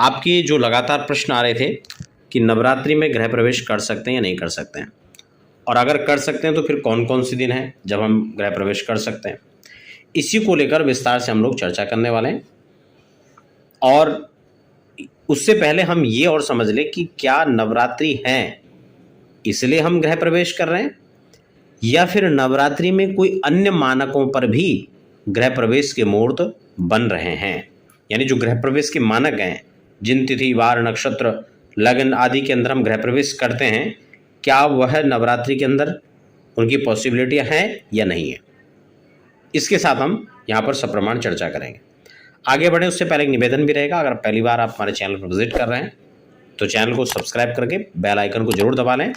आपके जो लगातार प्रश्न आ रहे थे कि नवरात्रि में गृह प्रवेश कर सकते हैं या नहीं कर सकते हैं, और अगर कर सकते हैं तो फिर कौन कौन से दिन हैं जब हम गृह प्रवेश कर सकते हैं, इसी को लेकर विस्तार से हम लोग चर्चा करने वाले हैं। और उससे पहले हम ये और समझ लें कि क्या नवरात्रि हैं इसलिए हम गृह प्रवेश कर रहे हैं, या फिर नवरात्रि में कोई अन्य मानकों पर भी गृह प्रवेश के मुहूर्त बन रहे हैं। यानी जो गृह प्रवेश के मानक हैं, जिन तिथि वार नक्षत्र लगन आदि के अंदर हम गृह प्रवेश करते हैं, क्या वह नवरात्रि के अंदर उनकी पॉसिबिलिटियां हैं या नहीं है, इसके साथ हम यहाँ पर सप्रमाण चर्चा करेंगे। आगे बढ़े उससे पहले एक निवेदन भी रहेगा, अगर पहली बार आप हमारे चैनल पर विजिट कर रहे हैं तो चैनल को सब्सक्राइब करके बेल आइकन को जरूर दबा लें,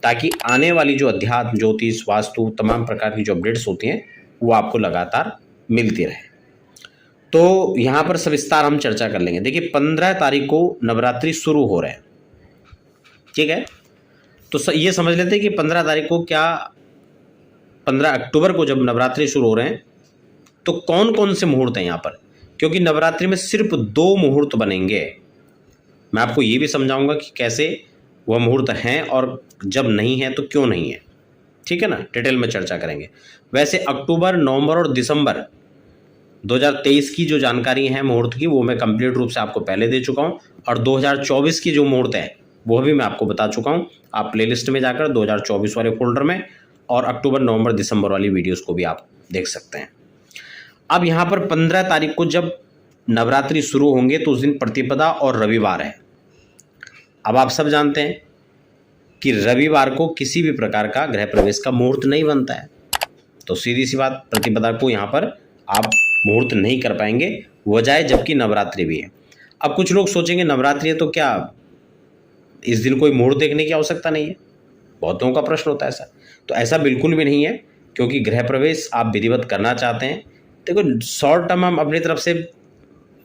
ताकि आने वाली जो अध्यात्म ज्योतिष वास्तु तमाम प्रकार की जो अपडेट्स होती हैं वो आपको लगातार मिलती रहे। तो यहाँ पर सविस्तार हम चर्चा कर लेंगे। देखिए 15 तारीख को नवरात्रि शुरू हो रहे हैं, ठीक है। तो ये समझ लेते हैं कि 15 तारीख को क्या 15 अक्टूबर को जब नवरात्रि शुरू हो रहे हैं तो कौन कौन से मुहूर्त हैं यहाँ पर, क्योंकि नवरात्रि में सिर्फ 2 मुहूर्त बनेंगे। मैं आपको ये भी समझाऊंगा कि कैसे वह मुहूर्त हैं और जब नहीं है तो क्यों नहीं है, ठीक है ना, डिटेल में चर्चा करेंगे। वैसे अक्टूबर नवंबर और दिसंबर 2023 की जो जानकारी है मुहूर्त की, वो मैं कंप्लीट रूप से आपको पहले दे चुका हूँ, और 2024 की जो मुहूर्त है वो भी मैं आपको बता चुका हूँ। आप प्लेलिस्ट में जाकर 2024 वाले फोल्डर में और अक्टूबर नवंबर दिसंबर वाली वीडियोस को भी आप देख सकते हैं। अब यहाँ पर 15 तारीख को जब नवरात्रि शुरू होंगे तो उस दिन प्रतिपदा और रविवार है। अब आप सब जानते हैं कि रविवार को किसी भी प्रकार का गृह प्रवेश का मुहूर्त नहीं बनता है, तो सीधी सी बात प्रतिपदा को यहाँ पर आप मुहूर्त नहीं कर पाएंगे, वजह जबकि नवरात्रि भी है। अब कुछ लोग सोचेंगे नवरात्रि है तो क्या इस दिन कोई मुहूर्त देखने की आवश्यकता नहीं है, बहुत लोगों का प्रश्न होता है ऐसा। तो ऐसा बिल्कुल भी नहीं है, क्योंकि गृह प्रवेश आप विधिवत करना चाहते हैं, देखो शॉर्ट टर्म हम अपनी तरफ से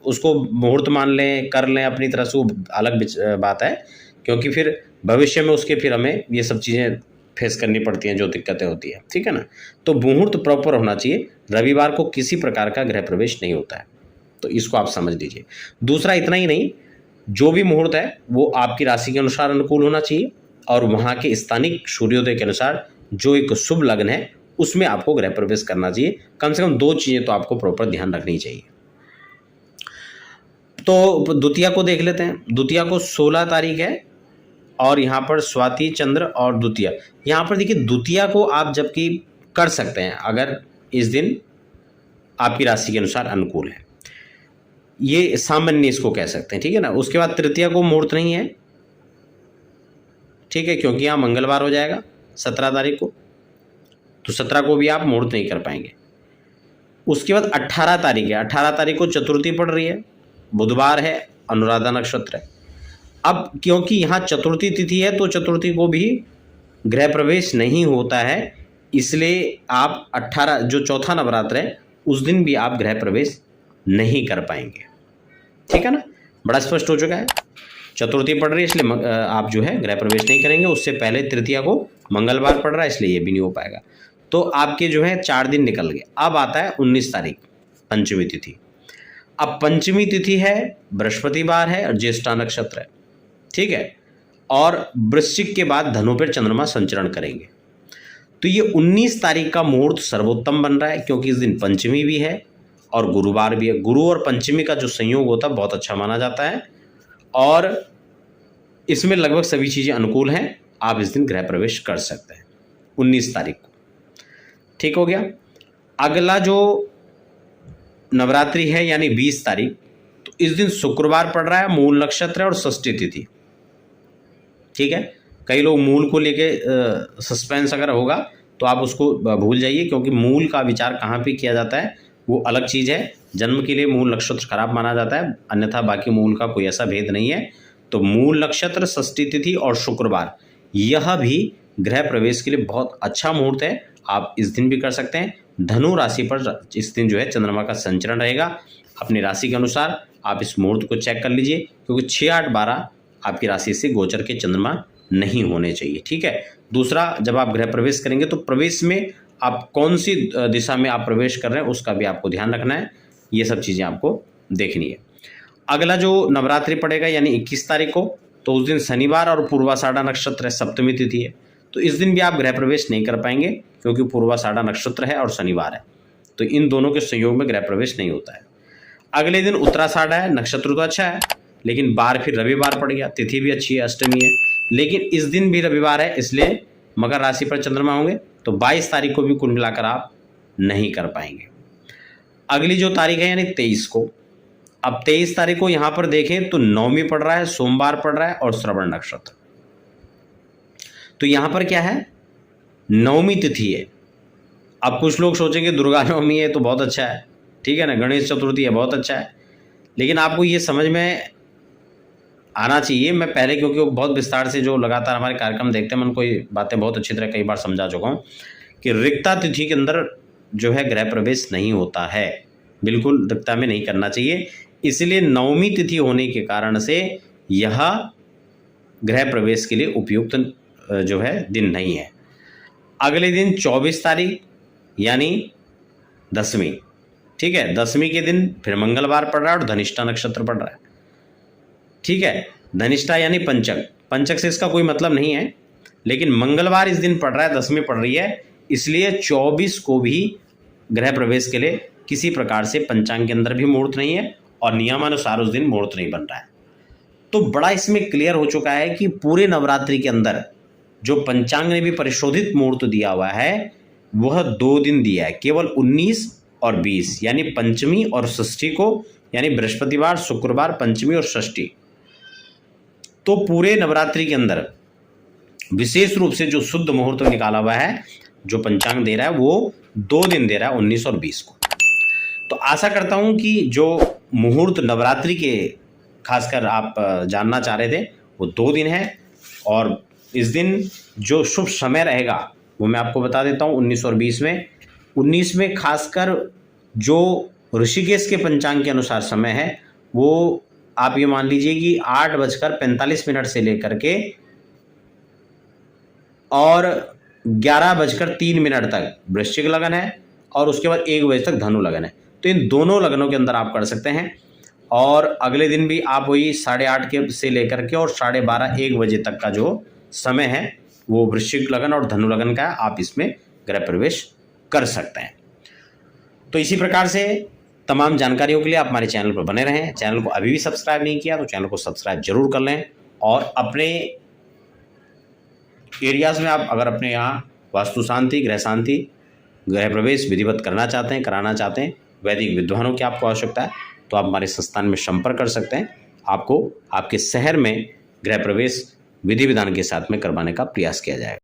उसको मुहूर्त मान लें कर लें अपनी तरफ से, वो अलग बात है, क्योंकि फिर भविष्य में उसके फिर हमें ये सब चीज़ें फेस करनी पड़ती हैं जो दिक्कतें होती हैं, ठीक है ना। तो मुहूर्त प्रॉपर होना चाहिए, रविवार को किसी प्रकार का गृह प्रवेश नहीं होता है, तो इसको आप समझ लीजिए। दूसरा इतना ही नहीं, जो भी मुहूर्त है वो आपकी राशि के अनुसार अनुकूल होना चाहिए, और वहाँ के स्थानिक सूर्योदय के अनुसार जो एक शुभ लग्न है उसमें आपको गृह प्रवेश करना चाहिए। कम से कम 2 चीज़ें तो आपको प्रॉपर ध्यान रखनी चाहिए। तो द्वितीया को देख लेते हैं। द्वितीया को 16 तारीख है, और यहाँ पर स्वाति चंद्र और द्वितीया। यहाँ पर देखिए द्वितीया को आप जबकि कर सकते हैं अगर इस दिन आपकी राशि के अनुसार अनुकूल है, ये सामान्य इसको कह सकते हैं, ठीक है ना। उसके बाद तृतीया को मुहूर्त नहीं है, ठीक है, क्योंकि यहाँ मंगलवार हो जाएगा 17 तारीख को, तो 17 को भी आप मुहूर्त नहीं कर पाएंगे। उसके बाद 18 तारीख है, 18 तारीख को चतुर्थी पड़ रही है, बुधवार है, अनुराधा नक्षत्र है। अब क्योंकि यहाँ चतुर्थी तिथि है तो चतुर्थी को भी गृह प्रवेश नहीं होता है, इसलिए आप 18 जो चौथा नवरात्र है उस दिन भी आप गृह प्रवेश नहीं कर पाएंगे, ठीक है ना। बड़ा स्पष्ट हो चुका है। चतुर्थी पड़ रही है इसलिए आप जो है गृह प्रवेश नहीं करेंगे। उससे पहले तृतीया को मंगलवार पड़ रहा है, इसलिए ये भी नहीं हो पाएगा। तो आपके जो है 4 दिन निकल गए। अब आता है 19 तारीख पंचमी तिथि। अब पंचमी तिथि है, बृहस्पतिवार है और ज्येष्ठा नक्षत्र है, ठीक है, और वृश्चिक के बाद धनु पर चंद्रमा संचरण करेंगे। तो ये 19 तारीख का मुहूर्त सर्वोत्तम बन रहा है, क्योंकि इस दिन पंचमी भी है और गुरुवार भी है। गुरु और पंचमी का जो संयोग होता है बहुत अच्छा माना जाता है, और इसमें लगभग सभी चीज़ें अनुकूल हैं। आप इस दिन गृह प्रवेश कर सकते हैं 19 तारीख को, ठीक हो गया। अगला जो नवरात्रि है यानी 20 तारीख, तो इस दिन शुक्रवार पड़ रहा है, मूल नक्षत्र है और षष्ठी तिथि, ठीक है। कई लोग मूल को लेके सस्पेंस अगर होगा तो आप उसको भूल जाइए, क्योंकि मूल का विचार कहाँ पे किया जाता है वो अलग चीज़ है। जन्म के लिए मूल नक्षत्र खराब माना जाता है, अन्यथा बाकी मूल का कोई ऐसा भेद नहीं है। तो मूल नक्षत्र, षष्ठी तिथि और शुक्रवार, यह भी गृह प्रवेश के लिए बहुत अच्छा मुहूर्त है। आप इस दिन भी कर सकते हैं। धनु राशि पर इस दिन जो है चंद्रमा का संचरण रहेगा। अपनी राशि के अनुसार आप इस मुहूर्त को चेक कर लीजिए, क्योंकि 6, 8, 12 आपकी राशि से गोचर के चंद्रमा नहीं होने चाहिए, ठीक है। दूसरा, जब आप गृह प्रवेश करेंगे तो प्रवेश में आप कौन सी दिशा में आप प्रवेश कर रहे हैं उसका भी आपको ध्यान रखना है। ये सब चीज़ें आपको देखनी है। अगला जो नवरात्रि पड़ेगा यानी 21 तारीख को, तो उस दिन शनिवार और पूर्वाषाढ़ा नक्षत्र है, सप्तमी तिथि है, तो इस दिन भी आप गृह प्रवेश नहीं कर पाएंगे क्योंकि पूर्वाषाढ़ा नक्षत्र है और शनिवार है, तो इन दोनों के संयोग में गृह प्रवेश नहीं होता है। अगले दिन उत्तराषाढ़ा है, नक्षत्र तो अच्छा है लेकिन बार फिर रविवार पड़ गया, तिथि भी अच्छी है, अष्टमी है, लेकिन इस दिन भी रविवार है, इसलिए मकर राशि पर चंद्रमा होंगे, तो 22 तारीख को भी कुल मिलाकर आप नहीं कर पाएंगे। अगली जो तारीख है यानी 23 को, अब 23 तारीख को यहाँ पर देखें तो नवमी पड़ रहा है, सोमवार पड़ रहा है और श्रवण नक्षत्र, तो यहाँ पर क्या है, नवमी तिथि है। अब कुछ लोग सोचेंगे दुर्गा नवमी है तो बहुत अच्छा है, ठीक है ना, गणेश चतुर्थी है बहुत अच्छा है, लेकिन आपको ये समझ में आना चाहिए, मैं पहले क्योंकि बहुत विस्तार से जो लगातार हमारे कार्यक्रम देखते हैं, मैं उनको ये बातें बहुत अच्छी तरह कई बार समझा चुका हूँ कि रिक्ता तिथि के अंदर जो है गृह प्रवेश नहीं होता है, बिल्कुल रिक्ता में नहीं करना चाहिए, इसलिए नवमी तिथि होने के कारण से यह गृह प्रवेश के लिए उपयुक्त जो है दिन नहीं है। अगले दिन 24 तारीख यानी दसवीं, ठीक है, दसवीं के दिन फिर मंगलवार पड़ रहा है और धनिष्ठा नक्षत्र पड़ रहा है, ठीक है, धनिष्ठा यानी पंचक, पंचक से इसका कोई मतलब नहीं है, लेकिन मंगलवार इस दिन पड़ रहा है, दसवीं पड़ रही है, इसलिए 24 को भी गृह प्रवेश के लिए किसी प्रकार से पंचांग के अंदर भी मुहूर्त नहीं है और नियमानुसार उस दिन मुहूर्त नहीं बन रहा है। तो बड़ा इसमें क्लियर हो चुका है कि पूरे नवरात्रि के अंदर जो पंचांग ने भी परिशोधित मुहूर्त दिया हुआ है वह 2 दिन दिया है, केवल 19 और 20 यानी पंचमी और षष्ठी को, यानी बृहस्पतिवार, शुक्रवार, पंचमी और षष्ठी। तो पूरे नवरात्रि के अंदर विशेष रूप से जो शुद्ध मुहूर्त निकाला हुआ है, जो पंचांग दे रहा है वो 2 दिन दे रहा है, 19 और 20 को। तो आशा करता हूं कि जो मुहूर्त नवरात्रि के खासकर आप जानना चाह रहे थे वो 2 दिन है, और इस दिन जो शुभ समय रहेगा वो मैं आपको बता देता हूं 19 और 20 में। 19 में खासकर जो ऋषिकेश के पंचांग के अनुसार समय है वो आप ये मान लीजिए कि 8:45 से लेकर के और 11:03 तक वृश्चिक लगन है और उसके बाद 1 बजे तक धनु लगन है, तो इन दोनों लगनों के अंदर आप कर सकते हैं। और अगले दिन भी आप वही 8:30 के से लेकर के और 12:30 1 बजे तक का जो समय है वो वृश्चिक लगन और धनु लगन का, आप इसमें गृह प्रवेश कर सकते हैं। तो इसी प्रकार से तमाम जानकारियों के लिए आप हमारे चैनल पर बने रहें। चैनल को अभी भी सब्सक्राइब नहीं किया तो चैनल को सब्सक्राइब जरूर कर लें, और अपने एरियाज़ में आप अगर अपने यहाँ वास्तु शांति, गृह शांति, गृह प्रवेश विधिवत करना चाहते हैं, कराना चाहते हैं, वैदिक विद्वानों की आपको आवश्यकता है, तो आप हमारे संस्थान में संपर्क कर सकते हैं। आपको आपके शहर में गृह प्रवेश विधि विधान के साथ में करवाने का प्रयास किया जाएगा।